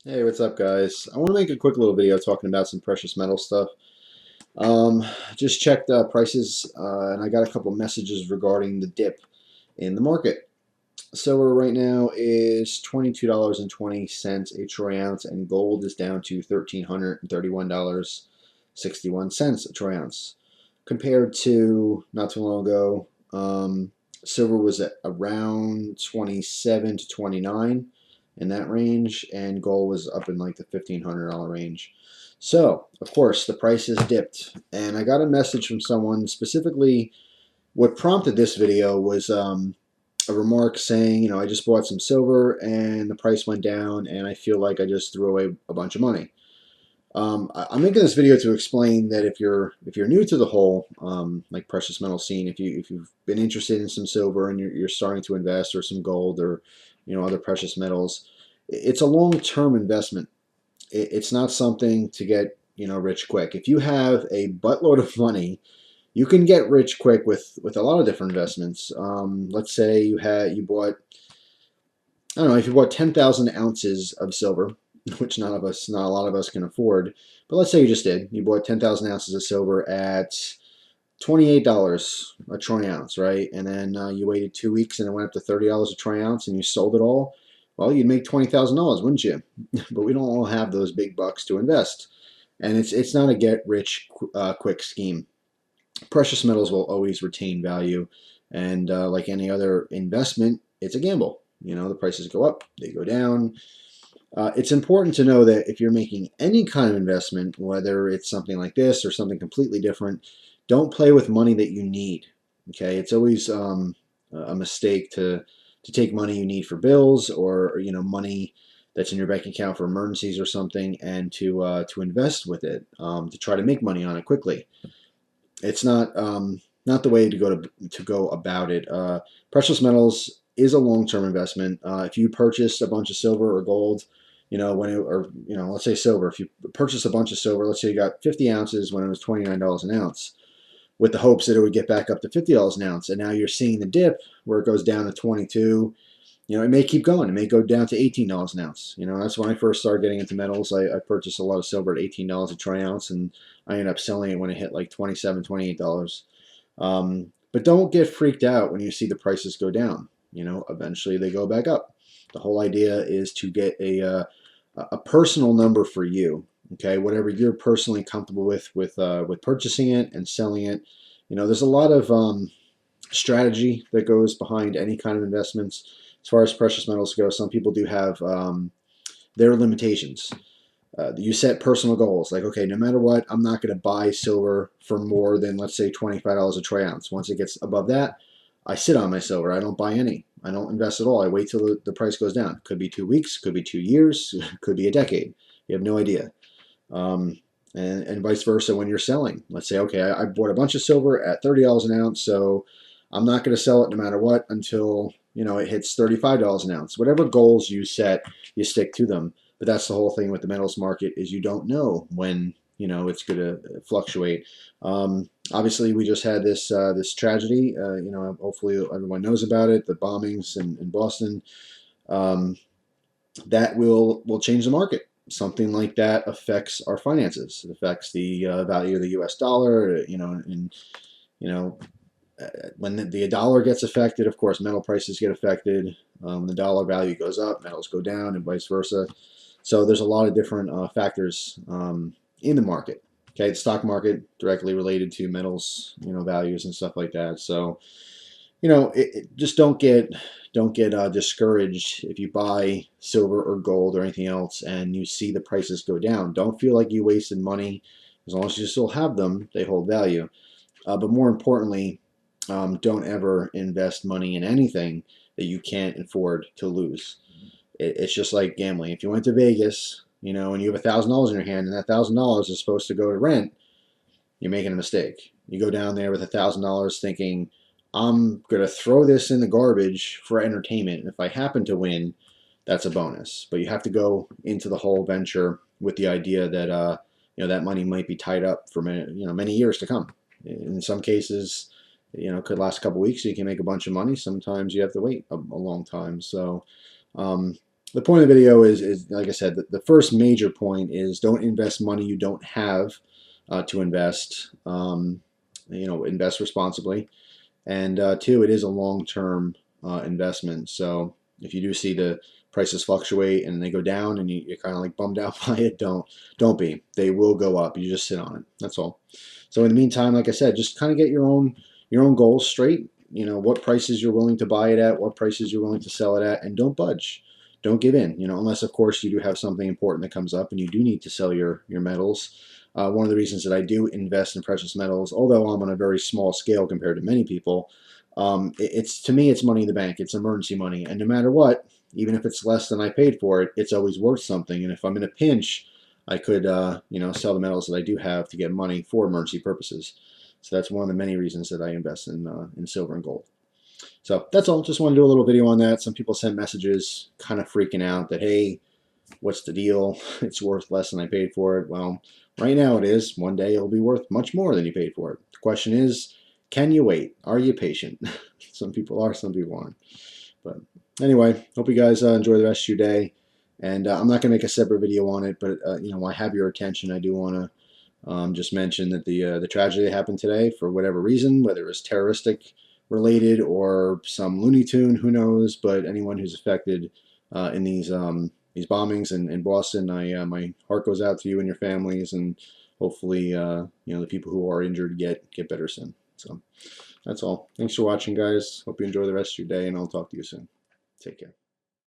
Hey, what's up, guys? I want to make a quick little video talking about some precious metal stuff. Um, just checked prices, and I got a couple messages regarding the dip in the market. Silver right now is $22.20 a troy ounce, and gold is down to $1,331.61 a troy ounce. Compared to not too long ago, silver was at around 27 to 29 in that range, and gold was up in like the $1,500 range. So, of course, the price has dipped, and I got a message from someone specifically. What prompted this video was a remark saying, I just bought some silver and the price went down, and I feel like I just threw away a bunch of money. I'm making this video to explain that if you're new to the whole like precious metal scene, if you've been interested in some silver and you're starting to invest, or some gold, or other precious metals, it's a long-term investment. It's not something to get rich quick. If you have a buttload of money, you can get rich quick with a lot of different investments. Let's say you bought, I don't know, if you bought 10,000 ounces of silver, which not a lot of us can afford, but let's say you just did. You bought 10,000 ounces of silver at $28 a troy ounce, right? And then you waited 2 weeks and it went up to $30 a troy ounce, and you sold it all. Well, you'd make $20,000, wouldn't you? But we don't all have those big bucks to invest, and it's not a get rich quick scheme. Precious metals will always retain value, and like any other investment, it's a gamble. The prices go up, they go down. It's important to know that if you're making any kind of investment, whether it's something like this or something completely different, don't play with money that you need. Okay, it's always a mistake to take money you need for bills, or money that's in your bank account for emergencies or something, and to invest with it, to try to make money on it quickly. It's not the way to go about it. Precious metals is a long-term investment. If you purchase a bunch of silver or gold, let's say silver. If you purchase a bunch of silver, let's say you got 50 ounces when it was $29 an ounce, with the hopes that it would get back up to $50 an ounce, and now you're seeing the dip where it goes down to 22. It may keep going. It may go down to $18 an ounce. That's when I first started getting into metals. I purchased a lot of silver at $18 a troy ounce, and I ended up selling it when it hit like $27, $28. But don't get freaked out when you see the prices go down. Eventually they go back up. The whole idea is to get a personal number for you. Okay, whatever you're personally comfortable with purchasing it and selling it. There's a lot of strategy that goes behind any kind of investments. As far as precious metals go, some people do have their limitations. You set personal goals, like, okay, no matter what, I'm not going to buy silver for more than, let's say, $25 a troy ounce. Once it gets above that, I sit on my silver. I don't buy any. I don't invest at all. I wait till the price goes down. Could be 2 weeks, could be 2 years, could be a decade. You have no idea. And vice versa when you're selling. Let's say, okay, I bought a bunch of silver at $30 an ounce, so I'm not going to sell it no matter what until it hits $35 an ounce. Whatever goals you set, you stick to them. But that's the whole thing with the metals market, is you don't know when it's going to fluctuate. Obviously, we just had this tragedy. Hopefully everyone knows about it. The bombings in Boston. That will change the market. Something like that affects our finances. It affects the value of the U.S. dollar. And when the dollar gets affected, of course, metal prices get affected. The dollar value goes up, metals go down, and vice versa. So there's a lot of different factors in the market. Okay, the stock market directly related to metals, values and stuff like that. So, just don't get discouraged if you buy silver or gold or anything else and you see the prices go down. Don't feel like you wasted money. As long as you still have them, they hold value. But more importantly, don't ever invest money in anything that you can't afford to lose. It's just like gambling. If you went to Vegas, and you have $1,000 in your hand, and that $1,000 is supposed to go to rent, you're making a mistake. You go down there with $1,000 thinking, I'm going to throw this in the garbage for entertainment, and if I happen to win, that's a bonus. But you have to go into the whole venture with the idea that that money might be tied up for many years to come. In some cases, it could last a couple weeks, so you can make a bunch of money. Sometimes you have to wait a long time. So the point of the video is like I said, the first major point is don't invest money you don't have to invest. Invest responsibly. And two, it is a long-term investment. So if you do see the prices fluctuate and they go down and you're kind of like bummed out by it, don't be. They will go up. You just sit on it. That's all. So in the meantime, like I said, just kind of get your own goals straight. What prices you're willing to buy it at, what prices you're willing to sell it at, and don't budge. Don't give in. Unless of course you do have something important that comes up and you do need to sell your metals. One of the reasons that I do invest in precious metals, although I'm on a very small scale compared to many people, it's to me it's money in the bank. It's emergency money, and no matter what, even if it's less than I paid for it, it's always worth something. And if I'm in a pinch, I could sell the metals that I do have to get money for emergency purposes. So that's one of the many reasons that I invest in silver and gold. So that's all. Just want to do a little video on that. Some people sent messages kind of freaking out that, hey, what's the deal? It's worth less than I paid for it. Well, right now it is. One day it'll be worth much more than you paid for it. The question is, can you wait? Are you patient? Some people are, some people aren't. But anyway, hope you guys enjoy the rest of your day. And I'm not going to make a separate video on it, but I have your attention. I do want to just mention that the tragedy that happened today, for whatever reason, whether it was terroristic related or some Looney Tune, who knows? But anyone who's affected in these bombings in Boston, my heart goes out to you and your families, and hopefully the people who are injured get better soon. So that's all. Thanks for watching, guys. Hope you enjoy the rest of your day, and I'll talk to you soon. Take care.